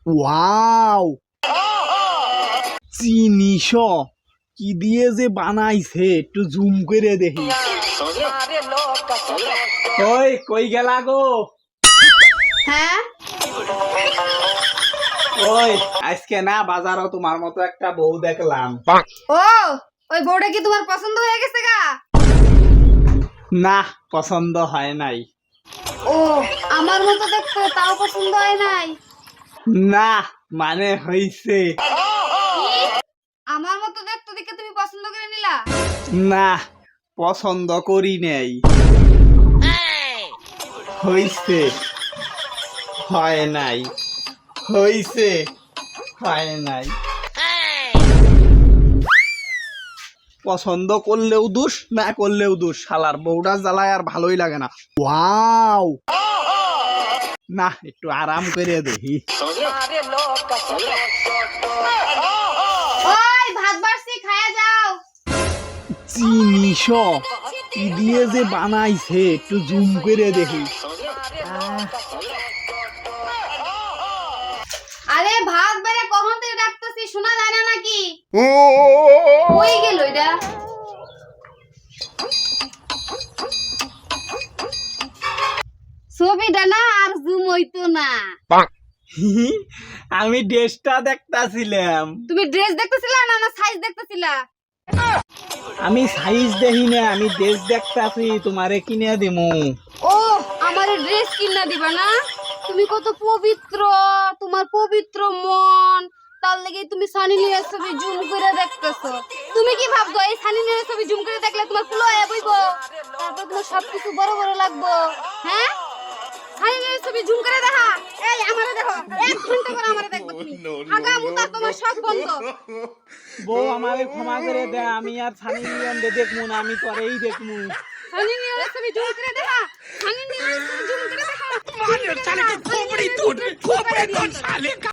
Wow, জিনিস কি দিয়ে যে বানাইছে একটু জুম করে দেখি। ওই কই গেলা গো? হ্যাঁ, ওই আজকে না বাজারও তোমার মতো একটা বউ দেখলাম। ও ওই বউটা কি তোমার পছন্দ হয়ে গেছে গা? না, পছন্দ হয় নাই। ও আমার মতো দেখতে, তাও পছন্দ হয় নাই? না মানে হইছে। কি? আমার মতো দেখতে দেখে তুমি পছন্দ করে নিলা? না, পছন্দ করি নাই। হইছে, হয় নাই। হইছে, হয় নাই। পছন্দ করলেও দোষ, না করলেও দোষ। শালার বউটা জ্বালায় আর ভালোই লাগে না। ওয়াও, না একটু আরাম করে দেখি। ওই ভাত বাড়ছি, খায়া যাও। জিনিস কি দিয়ে যে বানাইছে একটু জুম করে দেখি। আরে ভাত বেড়ে কখন থেকে ডাকতেছি, শোনা যায় না নাকি? কই গেল এটা? ছবিটা না আর জুম হইতো না। আমি ড্রেসটা দেখতাছিলাম। তুমি ড্রেস দেখতেছিলা না না সাইজ দেখতেছিলা? আমি সাইজ দেখি না, আমি ড্রেস দেখতাছি, তোমারে কিনে দিমু। ও আমার ড্রেস কিনা দিবা না? তুমি কত পবিত্র, তোমার পবিত্র মন, তার লাগি তুমি সানি লিওর ছবি জুম করে দেখতেছো। তুমি কি ভাবছো এই সানি লিওর ছবি জুম করে দেখলে তোমার কুলো হয়ে বইবো, তারপর তোমার সবকিছু বড় বড় লাগবো? হ্যাঁ, সানি লিওর ছবি জুম করে দেখা। এই আমারে দেখো, 1 ঘন্টা করে আমারে দেখবো তুমি। আগা মুতা তোমার সব বন্ধ। বউ আমারে ক্ষমা করে দে, আমি আর সানি লিওন দেখমু না, আমি তোরেই দেখমু। সানি লিওর ছবি জুম করে দেখা, সানি লিওর ছবি জুম করে দেখা। मार साले के खोपड़ी तोड़ खोपड़ी तोड़ साले का